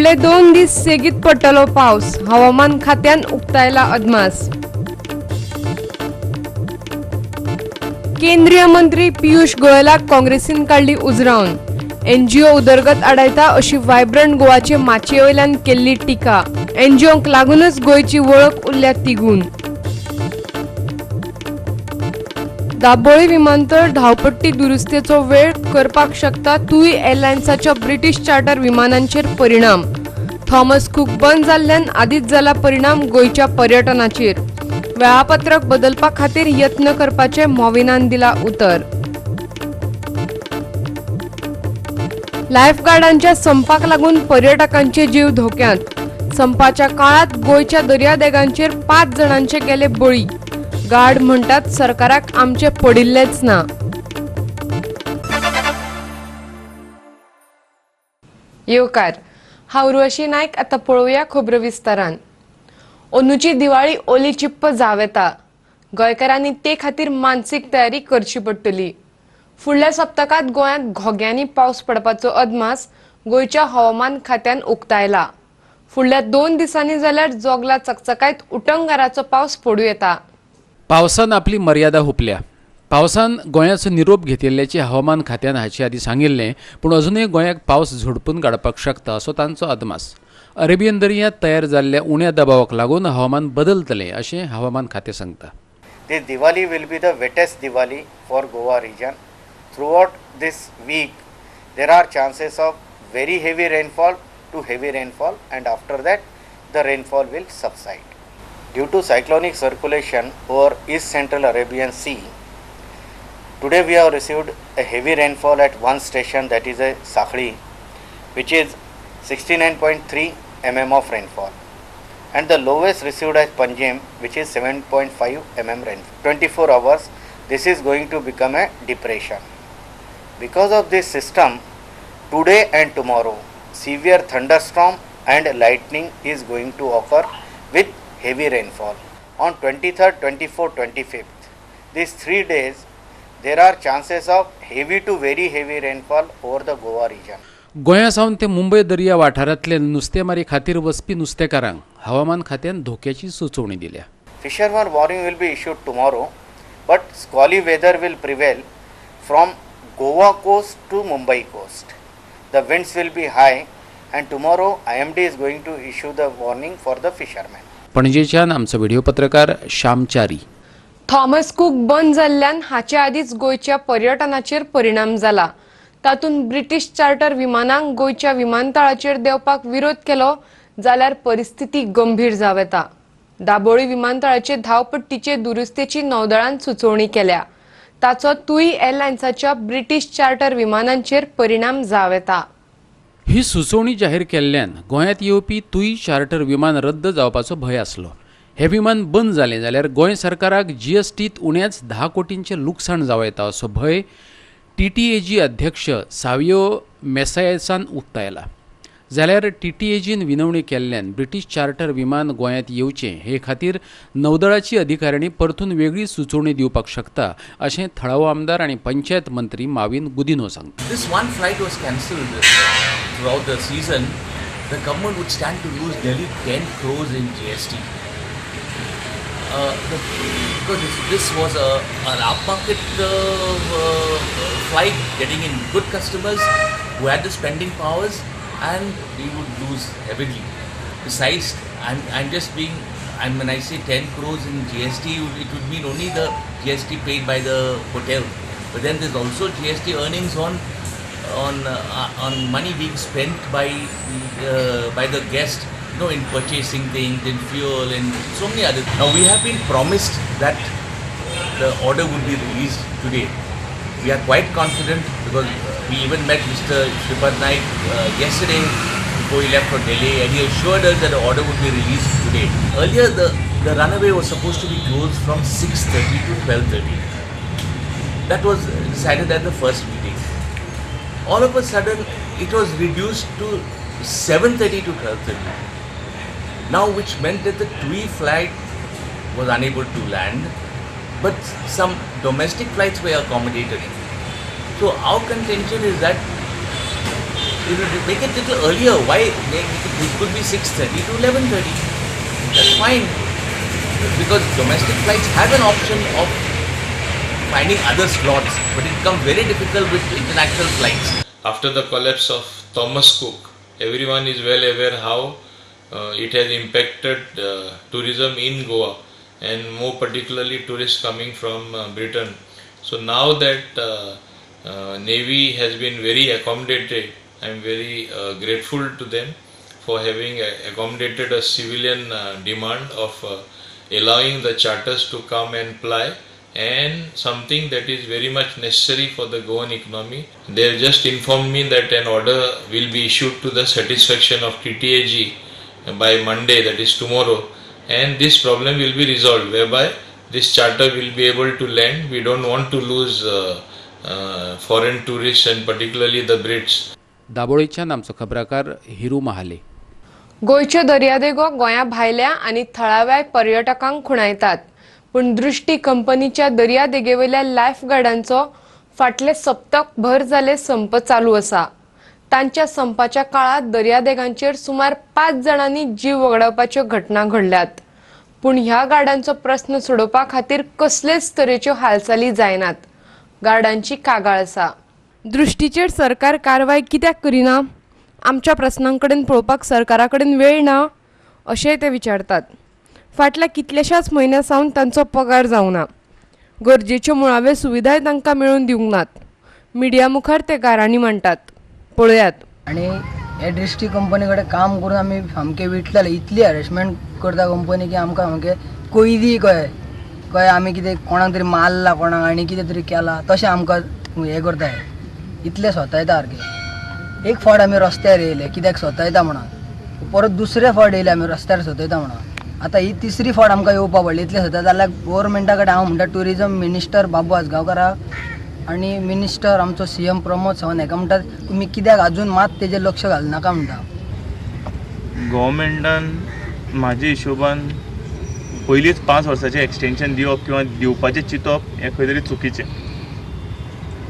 फुडले 2 दीस सेगीत पडटलो पावस, हवामान खात्यान उक्तायला अदमास। केंद्रीय मंत्री पियुष गोयलाक काँग्रेसीन काढली उजरावन। एनजीओ उदरगत आडायता अशी वायब्रंट गोवाचे माचयेवयल्यान केल्ली टिका। एनजीओंक लागूनच गोयची वळख उरल्या तिगून। दाबोळी विमानतळ धावपट्टी दुरुस्तेचो वेळ करपाक शकता तुई एअरलायन्साच्या ब्रिटीश चार्टर विमानांचेर परिणाम। थॉमस कूक बंद जाल्ल्यान आदींच जाला परिणाम गोयच्या पर्यटनाचेर। वेळापत्रक बदलपा खातीर यत्न करपाचे मॉविनान दिला उतर। लायफगार्डांच्या संपाक लागून पर्यटकांचे जीव धोक्यांत। संपाच्या काळात गोयच्या दर्यादेगांचेर 5 जणांचे गेले बळी। गार्ड म्हणतात सरकाराक आमचे पडिल्लेच ना। येवकार, हांव उर्वशी नायक। आता पळोवया खबरो विस्तारान। अंदूची दिवाळी ओली चिप्प जाव येता। गोंयकारांनी ते खातीर मानसीक तयारी करची पडटली। फुडल्या सप्तकांत गोंयांत घोग्यांनी पावस पडपाचो अदमास गोंयच्या हवामान खात्यान उक्तायला। फुडल्या 2 दिसांनी जाल्यार जोगला चकचकायत उटंगाराचो पावस पडूं येता। पावसान आपली मर्यादा हुपल्या। पावसान गोंयाचो निरोप घेतिल्ल्याचे हवामान खात्यान हाचे आदीं सांगिल्लें, पूण अजूनय गोंयाक पावस झोडपून काडपाक शकता असो तांचो अदमास। अरेबियन दर्यांत तयार जाल्ल्या उण्या दबावाक लागून हवामान बदलतलें अशें हवामान खातें सांगता। This Diwali will be the wettest Diwali for Goa region. Throughout this week, there are chances of very heavy rainfall to heavy rainfall, and after that, the rainfall will subside. Due to cyclonic circulation over East Central Arabian Sea, today we have received a heavy rainfall at one station, that is a Sakhli, which is 69.3 mm of rainfall, and the lowest received at Panjim, which is 7.5 mm rainfall. 24 hours, this is going to become a depression. Because of this system, today and tomorrow, severe thunderstorm and lightning is going to occur with heavy rainfall. On 23rd, 24th, 25th, these 3 days, there are chances of heavy to very heavy rainfall over the Goa region. गोंया सावन ते मुंबय दर्या वाठारांतले नुस्तेमारी खातीर वचपी नुस्तेकारांक हवामान खात्यान धोक्याची सुचोवणी दिल्या। Fisherman warning will be issued tomorrow, but squally weather will prevail from Goa coast to Mumbai coast. The winds will be high, and tomorrow IMD is going to issue the warning for the fishermen. पणजेच्यान आमचो video पत्रकार श्यामचारी। Thomas cook बंद जाल्ल्यान हाचे आदींच गोयच्या पर्यटनाचेर परिणाम जाला। तातूंत ब्रिटीश चार्टर विमानांक गोयच्या विमानतळाचेर देवपाक विरोध केलो जाल्यार परिस्थिती गंभीर जाव येता। दाबोळी विमानतळाचे धावपट्टीचे दुरुस्तेची नौदळान सुचोवणी केल्या। ताचो तुई एअरलायन्साच्या ब्रिटीश चार्टर विमानांचेर परिणाम जाव येता। ही सुचोवणी जाहीर केल्ल्यान गोंयांत येवपी तुई चार्टर विमान रद्द जावपाचो भंय आसलो। हे विमान बंद जालें जाल्यार गोंय सरकाराक जीएसटीत उण्याच 10 कोटींचें लुकसाण जावं येता असो भंय TTAG अध्यक्ष सावियो मेसायसान उक्तायला। जाल्यार TTAGन विनवणी केल्ल्यान ब्रिटीश चार्टर विमान गोंयांत येवचें हे खातीर नौदळाची अधिकाऱ्यांनी परतून वेगळी सुचोवणी दिवपाक शकता अशें थळावो आमदार आनी पंचायत मंत्री माविन गुदिनो सांगता। This one flight was cancelled throughout the season. The government would stand to lose nearly 10 crores in GST. Because this was an upmarket flight getting in good customers who had the spending powers, and we would lose heavily. Besides, when I say 10 crores in GST, it would mean only the GST paid by the hotel. But then there's also GST earnings on money being spent by the guest, in purchasing things, in fuel, and so many other. Now we have been promised that the order would be released today. We are quite confident because we even met Mr. Shripad Naik yesterday before he left for Delhi, and he assured us that the order would be released today. Earlier, the runaway was supposed to be closed from 6:30 to 12:30. That was decided at the first meeting. All of a sudden, it was reduced to 7:30 to 12:30. Now, which meant that the TUI flight was unable to land, but some domestic flights were accommodated. So our contention is that You know, make it little earlier. Why? It could be 6:30 to 11:30. That's fine. Because domestic flights have an option of finding other slots, but it becomes very difficult with international flights. After the collapse of Thomas Cook, everyone is well aware how it has impacted tourism in Goa, and more particularly tourists coming from Britain. So now that Navy has been very accommodative, I am very grateful to them for having accommodated a civilian demand of allowing the charters to come and fly, and something that is very much necessary for the Goan economy. They have just informed me that an order will be issued to the satisfaction of TTAG by Monday, that is tomorrow, and this problem will be resolved, whereby this charter will be able to land. We don't want to lose foreign tourists and particularly the Brits. दाबोळेच्यान आमचो खबराकार हिरू महाले. गोंयच्यो दर्यादेगो गोंया भायल्या आनी थळाव्या पर्यटकांक खुणायतात, पूण दृष्टी कंपनीच्या दर्यादेगेवयल्या लायफ गार्डांचो फाटले सप्तक भर जाले संप चालू आसा. तांच्या संपाच्या काळात दर्यादेगांचेर सुमार 5 जाणांनी जीव वगडावपाच्यो घटना घडल्यात, पूण ह्या गार्डांचो प्रस्न सोडोवपा खातीर कसलेच तरेच्यो हालचाली जायनात. गार्डांची कागाळ आसा. दृष्टीचेर सरकार कारवाय कित्याक करिना? आमच्या प्रस्नांकडेन पळोवपाक सरकारा कडेन वेळ ना अशेंय ते विचारतात. फाटल्या कितल्याशाच म्हयन्या सावन तांचो पगार जावना. गरजेच्यो मुळाव्यो सुविधाय तांकां मेळून दिवंक नात. मिडिया मुखार ते गारांनी मांडटात. पळयात. आणि हे दृष्टी कंपनी कडेन काम करून आमी सामके विटलेले. इतली हॅरेसमेंट करता कंपनी की आमकां सामके कोयदी कळ्ळें आमी कितें कोणाक तरी मारला, कोणाक आनी कितें तरी केला तशें आमकां हें करता. इतले स्वतायता सारके. एक फावट आमी रस्त्यार येयले कित्याक स्वतायता म्हणून, परत दुसरे फावट येयले आमी रस्त्यार स्वतायता म्हणून. आतां ही तिसरी फावट आमकां येवपा पडली. इतले स्वता जाल्यार गव्हर्मेंटा कडेन हांव म्हणटा टुरिजम मिनिस्टर बाबू आसगांवकाराक आनी मिनिस्टर आमचो CM प्रमोद सावंत हेका म्हणटा तुमी कित्याक अजून मात तेजेर लक्ष घालनाका म्हणटा. गव्हर्मेंटान म्हाज्या हिशोबान पयलींच 5 वर्साचें एक्सटेंशन दिवप किंवा दिवपाचें चिंतप हें खंय तरी चुकीचें.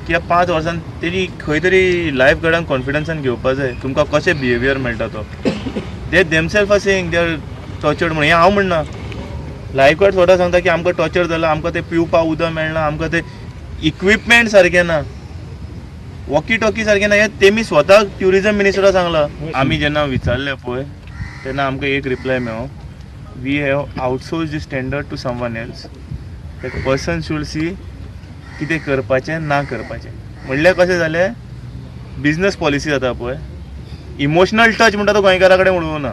कित्याक 5 वर्सान तेणी खंय तरी लायफ गार्डांक कॉन्फिडन्सान घेवपा जाय. तुमकां कशें बिहेवियर मेळटा तो. They themselves are saying they are tortured म्हणून. हें हांव म्हणना. लायफ गार्ड स्वता सांगता की आमकां टॉर्चर जाला, आमकां ते पिवपा उदक मेळना, आमकां ते इक्विपमेंट सारकें ना, वॉकी टॉकी सारकें ना. हें तेमी स्वता ट्युरिजम मिनिस्टराक सांगलां. आमी जेन्ना विचारलें पळय तेन्ना आमकां एक रिप्लाय मेळ्ळो, we have outsource this tender to someone else. That person should see कितें करपाचें ना करपाचें. म्हणल्यार कशें जालें, बिजनस पॉलिसी जाता पळय, इमोशनल टच म्हणटा तो गोंयकारा कडेन उरूंक ना.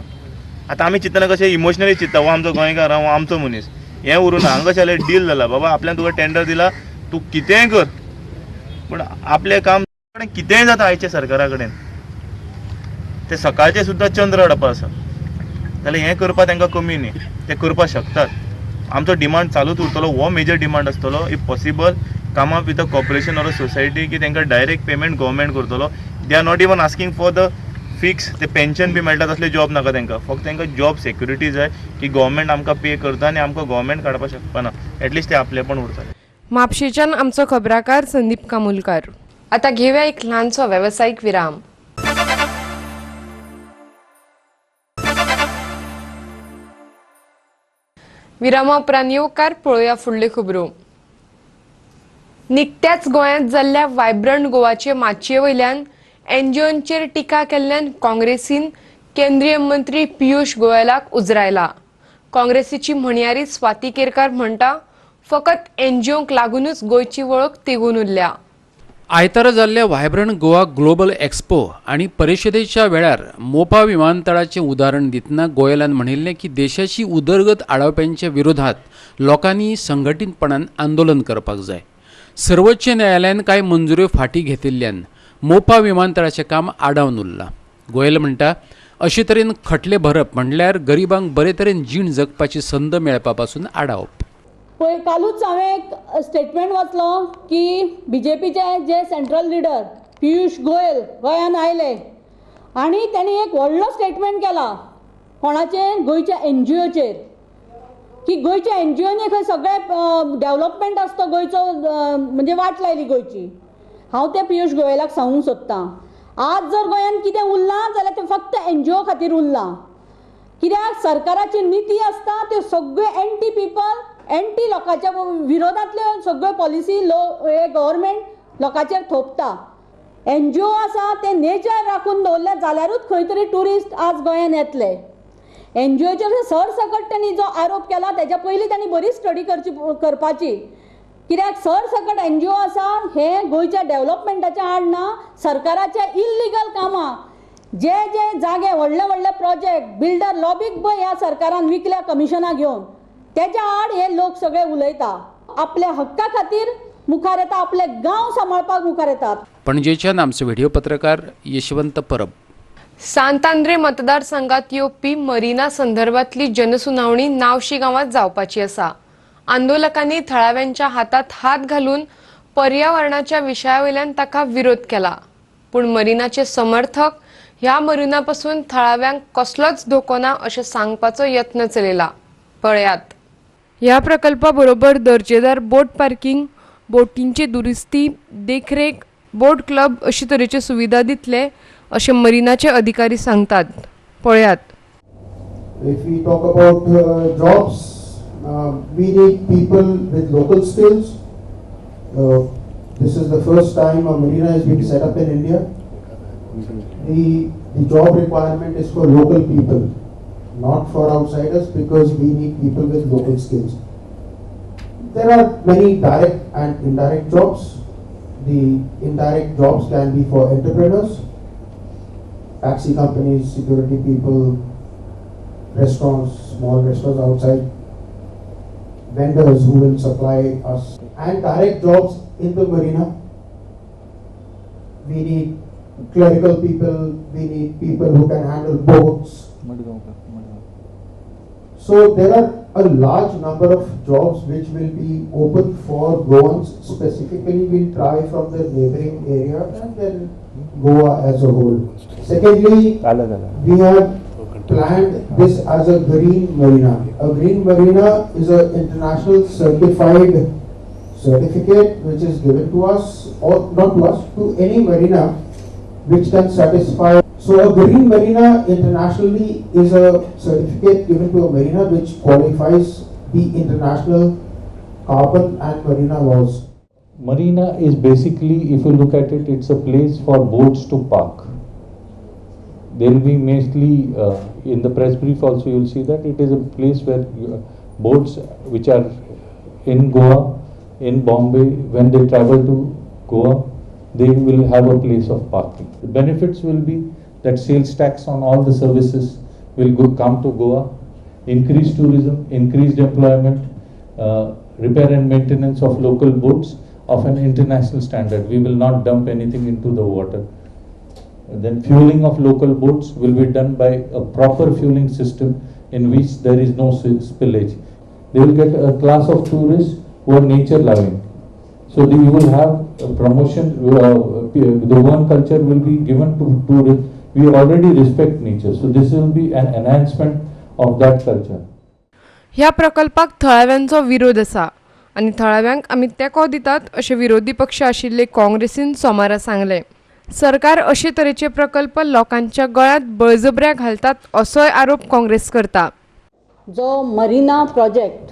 आतां आमी चिंतना कशें इमोशनली चिंतता, हो आमचो गोंयकार, हो आमचो मनीस, हें उरूंक ना. हांगा कशें जालें, डील जाला, बाबा आपल्यान तुका टेंडर दिला, तूं कितेंय कर, पूण आपलें काम कितेंय जाता आयच्या सरकारा कडेन. ते सकाळचें सुद्दां चंद्र हाडपा आसा जाल्यार हें करपा तांकां कमी न्ही. ते करपाक शकतात. आमचो डिमांड चालूच उरतलो. हो मेजर डिमांड आसतलो. If possible come up with a corporation or a society की तांकां डायरेक्ट पेमेंट गव्हर्मेंट करतलो. They are not even asking for the fix. ते पेन्शन बी मेळटा तसले जॉब नाका तांकां. फक्त तांकां जॉब सेक्युरिटी जाय की गव्हर्मेंट आमकां पे करता आनी आमकां गव्हर्मेंट काडपाक शकपाना. एटलिस्ट ते आपलेपण उरतलें. म्हापशेच्यान आमचो खबराकार संदीप कामुलकार. आता घेऊया एक ल्हानसो व्यावसायिक विराम. विरामा उपरांत येवकार पळोवया फुडल्यो खबरो. निकत्याच गोंयांत जाल्ल्या वायब्रंट गोवाचे माचये वयल्यान एनजीओंचेर टिका केल्ल्यान काँग्रेसीन केंद्रीय मंत्री पियुष गोयलाक उजरायला. काँग्रेसीची म्हणयारी स्वाती केरकार म्हणटा फकत एनजीओंक लागूनच गोंयची वळख तिगून उरल्या. आयतारा जाल्ल्या व्हायब्रंट गोवा ग्लोबल एक्सपो आणि परिशदेच्या वेळार मोपा विमानतळाचें उदाहरण दितना गोयलान म्हणिल्लें की देशाची उदरगत आडावप्यांच्या विरोधात लोकांनी संघटीतपणान आंदोलन करपाक जाय. सर्वोच्च न्यायालयान कांय मंजुऱ्यो फाटीं घेतिल्ल्यान मोपा विमानतळाचें काम आडावन उरलां. गोयल म्हणटा अशे तरेन खटले भरप म्हणल्यार गरिबांक बरे तरेन जीण जगपाची संद मेळपा पासून आडावप. पळय कालूच हांवें एक स्टेटमेंट वाचलो की बीजेपीचे जे सेंट्रल लिडर पियुष गोयल गोंयान आयले आनी तांणी एक व्हडलो स्टेटमेंट केला कोणाचे गोंयच्या एनजीओचेर की गोंयच्या एनजीओनी खंय सगळें डेव्हलपमेंट आसता गोंयचो म्हणजे वाट लायली गोंयची. हांव ते पियुष गोयलाक सांगूंक सोदतां आज जर गोंयांत कितें उरलां जाल्यार तें फक्त NGO खातीर उरलां. कित्याक सरकाराची नीती आसता त्यो सगळ्यो एंटी पीपल, एंटी लोकांच्या विरोधांतल्यो सगळ्यो पॉलिसी गव्हर्मेंट लोकांचेर थोपता. NGO आसा ते नेचर राखून दवरले जाल्यारूच खंय तरी ट्युरिस्ट आज गोंयांत येतले. NGOचेर सरसकट त्यांनी जो आरोप केला त्याच्या पयलीं त्यांनी बरी स्टडी करपाची. कित्याक सरसकट NGO आसा हे गोंयच्या डेव्हलपमेंटाच्या आड ना, सरकाराच्या इल्लिगल कामां जे जागे व्हडले व्हडले प्रोजेक्ट बिल्डर लॉबीक पळय ह्या सरकारान विकल्या कमिशनां घेवन त्याच्या आड हे लोक सगळे उलयता. आपल्या हक्का खातीर मुखार येता, आपले गांव सांबाळपाक मुखार येतात. पणजेच्यान आमचे व्हिडिओ पत्रकार यशवंत परब. सांतांद्रे मतदारसंघात येवपी मरिना संदर्भातली जनसुनावणी नावशी गावात जावपाची आसा. आंदोलकांनी थळाव्यांच्या हातात हात घालून पर्यावरणाच्या विशयावयल्यान ताका विरोध केला. पूण मरिनाचे समर्थक ह्या मरिनापासून थळाव्यांक कसलोच धोको ना अशें सांगपाचो यत्न चलयला. पळयात. ह्या प्रकल्पाबरोबर दर्जेदार बोट पार्किंग, बोटींची दुरुस्ती, देखरेख, बोट क्लब अशे तरेच्यो सुविधा दितले अशें मरिनाचे अधिकारी सांगतात. पळयात. If we talk about jobs, we need people with local skills. This is the first time a marina is being set up in India. The job requirement is for local people, not for outsiders, because we need people with local skills. There are many direct and indirect jobs. The indirect jobs can be for entrepreneurs, taxi companies, security people, restaurants, small restaurants outside, vendors who will supply us, and direct jobs in the marina. We need clerical people, we need people who can handle boats. So there are a large number of jobs which will be open for Goans. Specifically, we'll try from the neighboring area and then Goa as a whole. Secondly, we have planned this as a green marina. A green marina is an international certificate which is given to us, or not to us, to any marina which can satisfy. So a green marina internationally is a certificate given to a marina which qualifies the international carbon and marina laws. Marina is basically, if you look at it, it's a place for boats to park. There will be mostly, in the press brief also you'll see that it is a place where boats which are in Goa, in Bombay, when they travel to Goa, they will have a place of parking. The benefits will be that sales tax on all the services will come to Goa, increased tourism, increased employment, repair and maintenance of local boats of an international standard. We will not dump anything into the water. Then fueling of local boats will be done by a proper fueling system in which there is no spillage. They will get a class of tourists who are nature loving. So you will have a promotion, the one culture will be given to tourists. We already respect nature, so this will be an enhancement of that culture. ह्या प्रकल्पाक थळाव्यांचो विरोध आसा आनी थळाव्यांक आमी तेंको दितात अशें विरोधी पक्ष आशिल्ले काँग्रेसीन सोमारा सांगले. सरकार अशे तरेचे प्रकल्प लोकांच्या गळ्यांत बळजबऱ्या घालतात असोय आरोप काँग्रेस करता. जो मरिना प्रोजेक्ट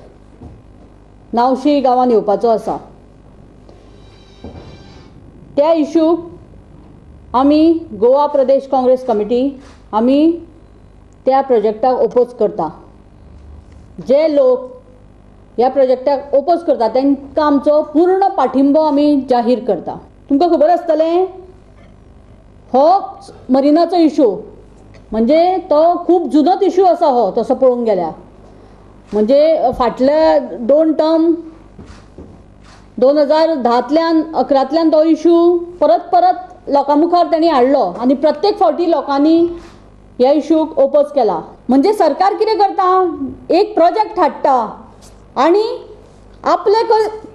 नावशी गांवांत येवपाचो आसा त्या इश्यूक आमी गोवा प्रदेश काँग्रेस कमिटी आमी त्या प्रोजेक्टाक ओपोज करता. जे लोक ह्या प्रोजेक्टाक ओपोज करता तांकां आमचो पूर्ण पाठिंबो आमी जाहीर करता. तुमकां खबर आसतलें हो मरिनाचो इशू म्हणजे तो खूब जुनोच इशू आसा. हो तसो पळोवंक गेल्यार म्हणजे फाटल्या 2 टर्म 2010तल्यान 11तल्यान तो इशू परत लोकां मुखार तांणी हाडलो आनी प्रत्येक फावटी लोकांनी ह्या इशूक ओपोज केला. म्हणजे सरकार कितें करता, एक प्रोजेक्ट हाडटा आनी आपले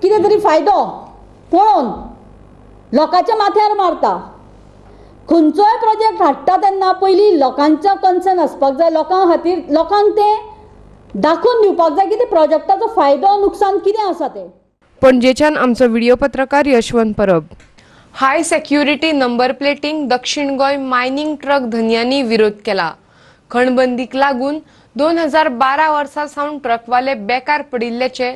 कितें तरी फायदो पळोवन लोकांच्या माथ्यार मारता. खंयचोय प्रोजेक्ट हाडटा तेन्ना पयलीं लोकांचो कन्सर्न आसपाक जाय. लोकां खातीर लोकांक तें दाखोवन दिवपाक जाय की ते प्रोजेक्टाचो फायदो नुकसान कितें आसा तें. पणजेच्यान आमचो व्हिडिओ पत्रकार यशवंत परब. हाय सेक्युरिटी नंबर प्लेटिंग दक्षिण गोंय मायनिंग ट्रक धन्यांनी विरोध केला. खणबंदीक लागून 2012 वर्सा सावन ट्रकवाले बेकार पडिल्ल्याचे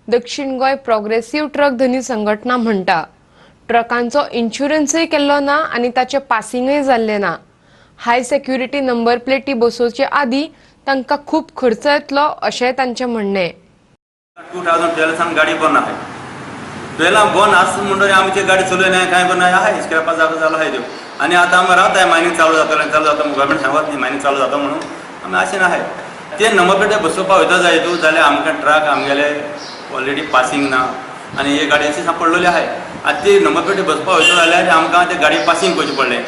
दक्षिण गोंय प्रोग्रेसिव्ह ट्रक धनी संघटना म्हणटा. ट्रकांचो इन्शुरन्सय केल्लो ना आनी ताचे पासिंगय जाल्ले ना. हाय सेक्युरिटी नंबर प्लेटी बसोवचे आदी तांकां खूब खर्च येतलो अशें तांचें म्हणणें. 2012 सावन गाडी बंद आहे. 12 बंद आस म्हणटरी आमी ती गाडी चलय ना काय बंद आहे स्क्रॅपा जागो जालो आहे त्यो आनी आतां आमी रावता मायनींग चालू जातलें गव्हर्मेंट सांगत न्ही मायनींग चालू जाता म्हणून आमी आशेन आहे. ते नंबर प्लेटी बसोवपाक वयता जाय तूं जाल्यार आमकां ट्रक आमगेले ऑलरेडी पासिंग ना आनी हे गाडयेची पडलेली आहे. आतां ती नंबर प्लेटी बसपाक वयता जाल्यार आमकां ते गाडी पासिंग करचें पडलें,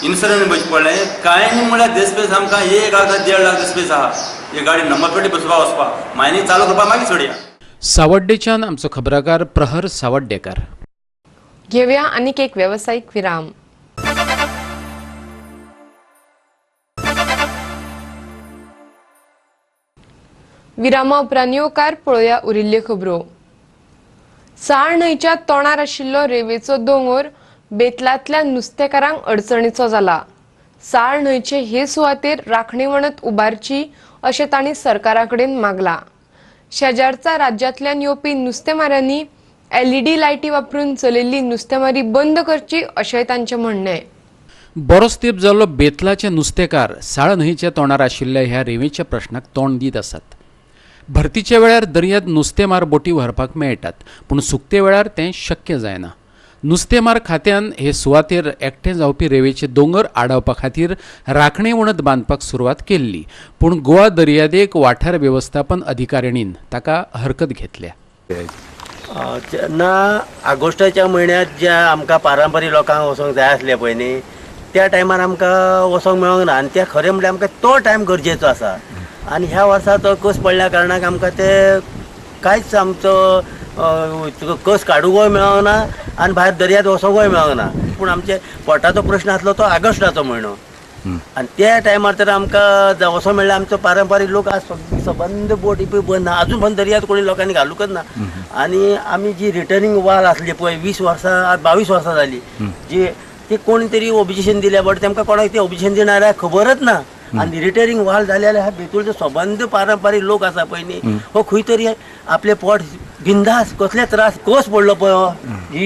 इन्शुरन्स भरचें पडलें. कांय न्ही म्हळ्यार देसपेस आमकां 1 लाख 1.5 लाख देसपेस आहा ही गाडी नंबर प्लेटी बसोवपाक वचपाक. मायनींग चालू करपाक मागीर सोडया. सावड्डेच्यान आमचो खबराकार प्रहर सावड्डेकार. घेवया आनीक एक व्यावसायिक विराम. विरामा उपरांत येवकार पळोवया उरिल्ल्यो खबरो. साळ न्हंयच्या तोंडार आशिल्लो रेवेचो दोंगर बेतलांतल्या नुस्तेकारांक अडचणीचो जाला. साळ न्हंयचे हे सुवातेर राखणी वणत उबारची अशें तांणी सरकारा कडेन मागला. शेजारच्या राज्यांतल्यान येवपी नुस्तेमारांनी LED लायटी वापरून चलिल्ली नुस्तेमारी बंद करची अशेंय तांचें म्हणणें. बरोच तेंप जाल्लो बेतलाचे नुस्तेकार साळ न्हंयच्या तोंडार आशिल्ल्या ह्या रेवेच्या प्रश्नाक तोंड दीत आसात. भरतीच्या वेळार दर्यांत नुस्तेमार बोटी व्हरपाक मेळटात, पूण सुकते वेळार तें शक्य जायना. नुस्तेमार खात्यान हे सुवातेर एकठांय जावपी रेवेचे दोंगर आडावपा खातीर राखणी वणत बांदपाक सुरवात केल्ली, पूण गोवा दर्यादेग वाठार वेवस्थापन अधिकाऱ्यांनीन ताका हरकत घेतल्या. जेन्ना ऑगस्टाच्या म्हयन्यांत ज्या आमकां पारंपारीक लोकांक वचोंक जाय आसलें पळय न्ही त्या टायमार आमकां वचोंक मेळोंक ना आनी ते खरें म्हणल्यार आमकां तो टायम गरजेचो आसा. आनी ह्या वर्सा तो कस पडल्या कारणाक आमकां ते कांयच आमचो कस काडूंकय मेळोंक ना आनी भायर दर्यांत वचोंकय मेळोंक ना. पूण आमचे पोटाचो प्रश्न आसलो तो ऑगस्टाचो म्हयनो आनी त्या टायमार तर आमकां वचोंक मेळ्ळें. आमचो पारंपारीक लोक आज सबंद बोटी पळय बंद ना, आजून पण दर्यांत कोणी लोकांनी घालूंकच ना. आनी आमी जी रिटर्निंग वाल आसली पळय 20 वर्सां 22 वर्सां जाली जी ते कोणी तरी ऑब्जेक्शन दिल्या बट तेमकां कोणाक ते ऑब्जेक्शन दिणाऱ्या खबरच ना. आनी रिटर्निंग वाल जाल्यार ह्या बेतूळचो सबंद पारंपारीक लोक आसा पळय न्ही हो खंय तरी आपले पोट बिंदास कसले त्रास कस पडलो पळय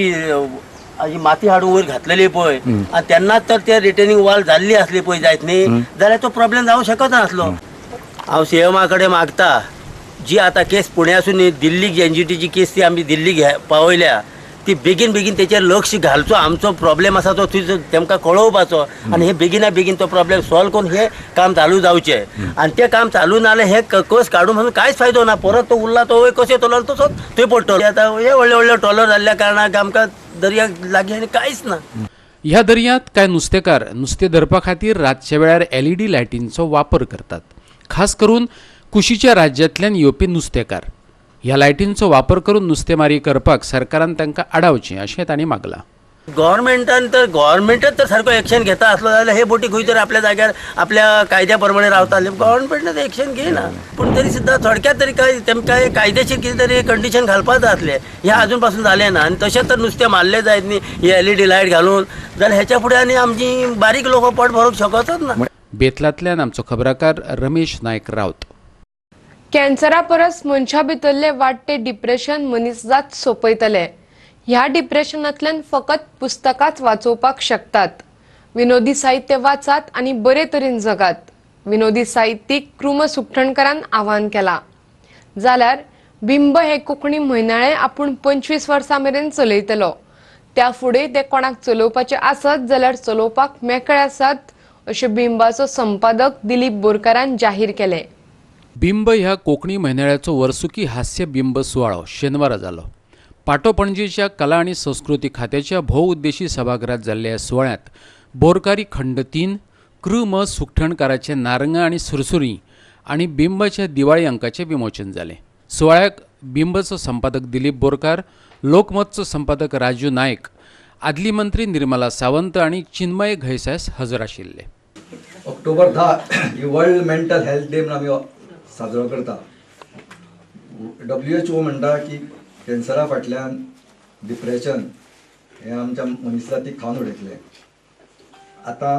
ही माती हाडून वयर घातलेली पळय आनी तेन्नाच तर ते रिटर्निंग वॉल जाल्ली असली पळय जायत न्ही जाल्यार तो प्रॉब्लेम जावंक शकच नासलो. हांव सीएमा कडेन मागता जी आतां केस पुण्यासून दिल्लीक एनजीटीची केस ती आमी दिल्लीक पावयल्या ती बेगीन बेगीन तेचेर लक्ष घालचो. आमचो प्रॉब्लेम आसा तो तेमकां कळोवपाचो आनी हे बेगिना बेगीन तो प्रॉब्लेम सॉल्व करून हे काम चालू जावचें. आनी तें काम चालू ना जाल्यार हे कस काडून म्हणून कांयच फायदो ना. परत तो उरला तो कशें टॉलर तसोच थंय पडटलो. आतां हे व्हडले व्हडले टॉलर जाल्ल्या कारणाक आमकां दर्याक लागीं आनी कांयच ना. ह्या दर्यांत कांय नुस्तेकार नुस्तें धरपा खातीर रातच्या वेळार LED लायटींचो वापर करतात, खास करून कुशीच्या राज्यांतल्यान येवपी नुस्तेकार. ह्या लायटींचो वापर करून नुस्तेमारी करपाक सरकारान तांकां आडावचें अशें तांणी मागलां. गव्हर्मेंटच तर सारको एक्शन घेता आसलो जाल्यार हे बोटी खंय तरी आपल्या जाग्यार आपल्या कायद्या प्रमाणे रावताले. गव्हर्मेंटान एक्शन घेयना पूण तरी सुद्दां थोडक्यात तरी तेमकां कायदेशीर कितें तरी कंडिशन घालपाक जाय आसलें. हें आजून पासून जालें ना आनी तशेंच तर नुस्तें मारलें जायत न्ही हे LED लायट घालून जाल्यार हेच्या फुडें आनी आमची बारीक लोक पोट भरूंक शकतच ना. बेतलांतल्यान आमचो खबराकार रमेश नायक रावत. कॅन्सरा परस मनशा भितरले वाडटे डिप्रेशन मनीसजात सोंपयतले. ह्या डिप्रेशनांतल्यान फकत पुस्तकांच वाचोवपाक शकतात. विनोदी साहित्य वाचात आनी बरे तरेन जगात. विनोदी साहित्यीक कृम सुखटणकरान आवाहन केलां. जाल्यार बिंब हे कोंकणी म्हयनाळें आपूण 25 वर्सां मेरेन चलयतलो. त्या फुडें ते कोणाक चलोवपाचे आसत जाल्यार चलोवपाक मेकळे आसात अशें बिंबाचो संपादक दिलीप बोरकारान जाहीर केलें. बिंब ह्या कोंकणी म्हयनाळ्याचो वर्सुकी हास्य बिंब सुवाळो शेनवारा जालो. पाटो पणजेच्या कला आनी संस्कृती खात्याच्या भोउद्देशी सभागृहात जाल्ल्या ह्या सुवाळ्यांत बोरकारी खंड 3 कृ सुखटणकाराचे नारंगां आनी सुरसुरी आनी बिंबाच्या दिवाळी अंकाचें विमोचन जालें. सुवाळ्याक बिंबचो संपादक दिलीप बोरकार, लोकमतचो संपादक राजू नायक, आदली मंत्री निर्मला सावंत आनी चिन्मय घैसास हजर आशिल्ले. ऑक्टोबर 10 ही वर्ल्ड मेंटल हेल्थ डे म्हणून आमी साजरो करता. WHO म्हणटा की कॅन्सरा फाटल्यान डिप्रेशन हे आमच्या मनीसजातीक खावन उडयतले. आतां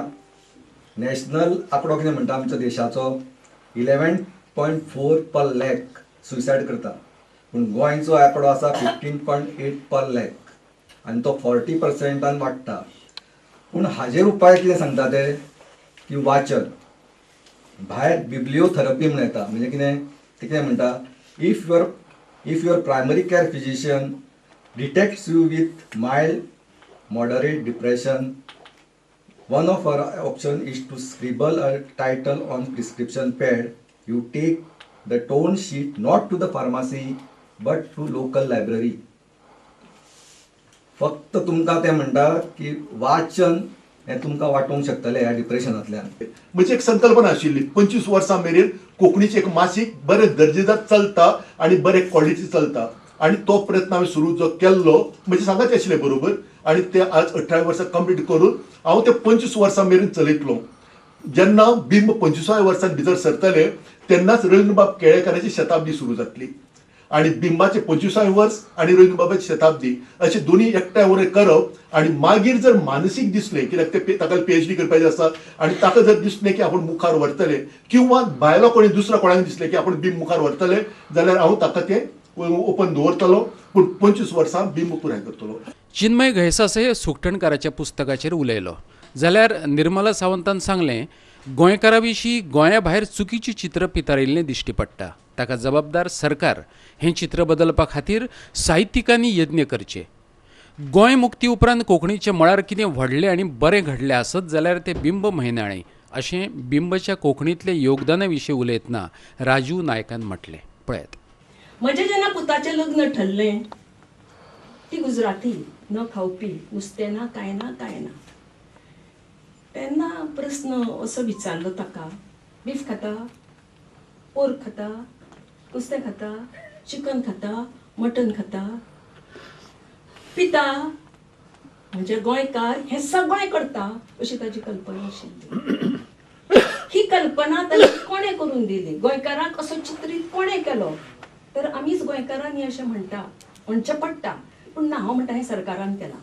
नॅशनल आंकडो कितें म्हणटा आमच्या देशाचो 11.4 पर लॅक सुसायड करता, पूण गोंयचो आंकडो आसा 15.8 पर लॅक आनी तो 40% वाडटा. पूण हाजेर उपाय कितें सांगता ते की वाचन. भायर बिब्लिओथेरपी म्हण येता, म्हणजे कितें ते कितें म्हणटा, if your primary care physician detects you with mild moderate depression, one of our option is to scribble a title on prescription pad. You take the torn sheet not to the pharmacy but to local library. फक्त तुमकां ते म्हणटा की वाचन हें तुमकां वाटोवंक शकतलें ह्या डिप्रेशनांतल्यान. म्हणजे एक संकल्पना आशिल्ली 25 वर्सां मेरेन कोंकणीचें एक मासीक बरें दर्जेदार चलता आनी बरें क्वॉलिटी चलता, आनी तो प्रयत्न हांवें सुरू जो केल्लो म्हणजे सांगायचें आशिल्लें बरोबर, आनी ते आज 18 वर्सां कंप्लीट करून हांव ते 25 वर्सां मेरेन चलयतलो. जेन्ना बिंब 25व्या वर्सां भितर सरतले तेन्नाच रवींद्रबाब केळेकाराची शताब्दी सुरू जातली, आणि बिंबाचे 25वें वर्स आणि रवींद्रबाबाची शताब्दी अशे दोन्ही एकठांय वरें करप. आणि मागीर जर मानसीक दिसलें, कित्याक ते ताका PhD करपाचें आसा, आणि ताका जर दिसलें की आपण मुखार व्हरतले, किंवा भायलो कोणी दुसऱ्या कोणाक दिसलें की आपण बिंब मुखार व्हरतले, जाल्यार हांव ताका तें ओपन दवरतलो, पूण 25 वर्सां बिंब पुराय करतलो. चिन्मय घैसासे सुकटणकाराच्या पुस्तकाचेर उलयलो जाल्यार निर्मला सावंतान सांगलें, गोंयकारा विशीं गोंया भायर चुकीचीं चित्र पितारिल्लें दिश्टी पडटा. ताका जबाबदार सरकार हें चित्र बदलपा खातीर साहित्यिकांनी यत्न करचे. गोंय मुक्ती उपरांत कोंकणीच्या मळार कितें व्हडलें आनी बरें घडलें आसत जाल्यार तें बिंब म्हयनाळें अशें बिंबच्या कोंकणींतल्या योगदाना विशीं उलयतना राजू नायकान म्हटलें. पळयात. म्हजें जेन्ना पुताचें लग्न ठरलें, ती गुजराती, न खावपी, नुस्तें ना कांय ना कांय ना. तेन्ना प्रस्न असो विचारलो ताका, बीफ खाता, पोर्क खाता, नुस्तें खाता, चिकन खाता, मटन खाता, पिता म्हणजे गोंयकार हें सगळें करता अशी ताची कल्पना आशिल्ली. ही कल्पना ताणी कोणें करून दिली, गोंयकाराक असो चित्रीत कोणें केलो, तर आमीच गोंयकारांनी अशें म्हणचें पडटा. पूण ना, हांव म्हणटा हें सरकारान केलां.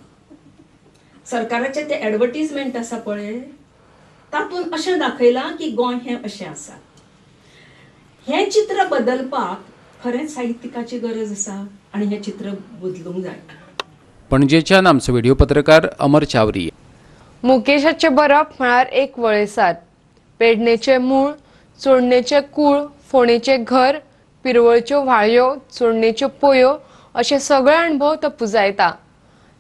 सरकाराचें तें एडवर्टीजमेंट आसा पळय, तातूंत अशें दाखयलां की गोंय हें अशें आसा. हें चित्र बदलपाक खरेंच साहित्यिकाची गरज आसा, आनी हें चित्र बदलूंक जाय. पणजेच्यान आमचो व्हिडिओ पत्रकार अमर चावरी. मुकेशाचें बरप म्हळ्यार एक वळेसार. पेडणेचें मूळ, चोडणेचें कूळ, फोणेचें घर, पिरवळच्यो व्हाळयो, चोडणेच्यो पोयो अशे सगळे अणभव तो पुजायता.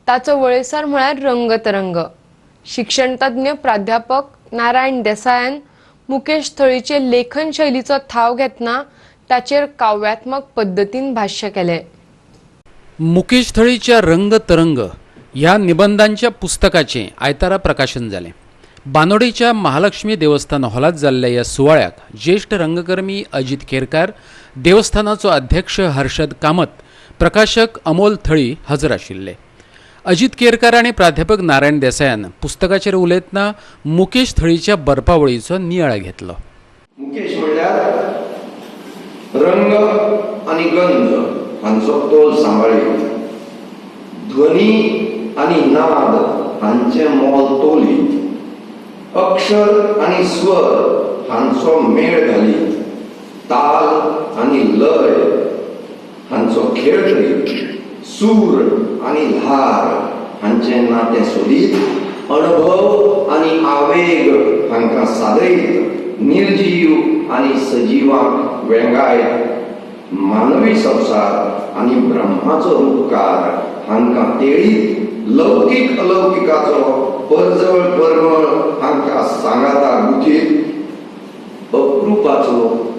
ताचो वळेसार म्हळ्यार रंगतरंग. शिक्षण तज्ञ प्राध्यापक नारायण देसायान मुकेश थळीचे लेखन शैलीचो थाव घेतना ताचेर काव्यात्मक पद्दतीन भाष्य केलें. मुकेश थळीच्या रंग तरंग ह्या निबंधांच्या पुस्तकाचें आयतारा प्रकाशन जालें. बानोडेच्या महालक्ष्मी देवस्थान हॉलांत जाल्ल्या ह्या सुवाळ्याक ज्येश्ठ रंगकर्मी अजित केरकार, देवस्थानाचो अध्यक्ष हर्षद कामत, प्रकाशक अमोल थळी हजर आशिल्ले. अजित केरकार आणि प्राध्यापक नारायण देसायान पुस्तकाचेर उलयतना मुकेश थळीच्या बरपावळीचो नियाळ घेतलो. मुकेश म्हणल्यार रंग आणि गंध हांचो तोल सांबाळीत, ध्वनी आणि नाद हांचे मोल तोलीत, अक्षर आणि स्वर हांचो मेळ घालीत, ताल आणि लय हांचो खेळ करीत, सूर आणि धार हांचे नातें सोदीत, अनुभव आणि आवेग हांकां सादरीत, निर्जीव आणि सजीवांक वेंगायत, मानवी संसार आणि ब्रह्माचो रूपकार हांकां तेळीत, लौकीक अलौकिकाचो परजळ परमळ हांकां सांगाता गुथीत,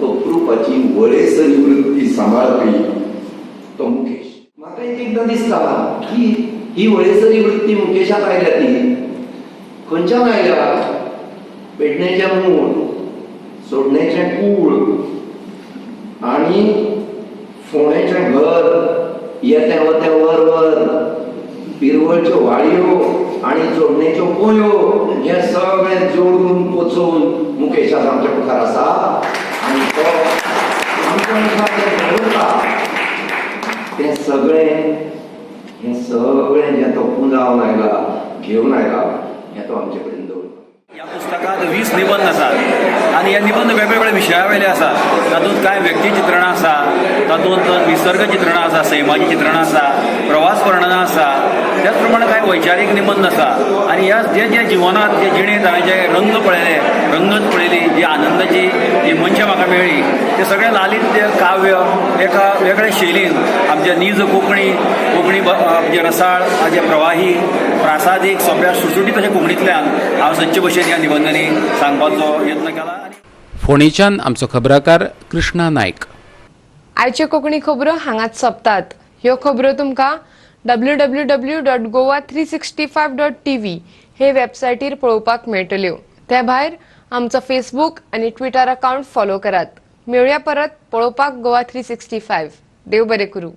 अप्रुपाची वळेसरी वृत्ती सांबाळपी तो मुकेश. म्हाका एकदां दिसता की ही वळेसरी वृत्ती मुकेशाक आयल्या ती खंयच्यान आयल्या? पेडणेचें मूळ, सोडणेचें कूळ आणि फोणेचें घर, येते वते वर, पिरवळच्यो व्हाळयो आणि जोडणेच्यो पोयो हे सगळें जोडून पोचून मुकेशाक आमच्या मुखार आसा. आणि तो आमच्या मुखार तें सगळें हे सगळें जें तो पुंजावन आयला घेवन आयला हें तो आमचे कडेन दवरला. ह्या पुस्तकात 20 निबंध आसात आनी हे निबंध वेगवेगळ्या विशया वयले आसात. तातूंत कांय व्यक्ती चित्रणां आसा, तातूंत निसर्ग चित्रणां आसा, सैमाची चित्रणां आसा, प्रवास वर्णनां आसा, त्याच प्रमाणे कांय वैचारीक निबंध आसा. आनी ह्या जे जिवनांत जे जिणेंत हांवें जे रंग पळयले, रंगत पळयली, जी आनंदाची जी मंच म्हाका मेळ्ळी, ते सगळें लालीत काव्य एका वेगळ्या शैलीन आमचे नीज कोंकणी म्हणजे रसाळ जे प्रवाही प्रासादीक सोंप्या सुटसुटीत अशें कोंकणींतल्यान हांव सच्चे भशेन ह्या निबंधांनी सांगपाचो यत्न केला. फोंडेच्यान आमचो खबराकार कृष्णा नायक. आयच्यो कोंकणी खबरो हांगाच सोंपतात. ह्यो खबरो तुमकां www.goa365.tv हे वेबसायटीर पळोवपाक मेळटल्यो. त्या भायर आमचो फेसबूक आनी ट्विटर अकावंट फॉलो करात. मेळुया परत पळोवपाक गोवा 365. देव बरें करूं.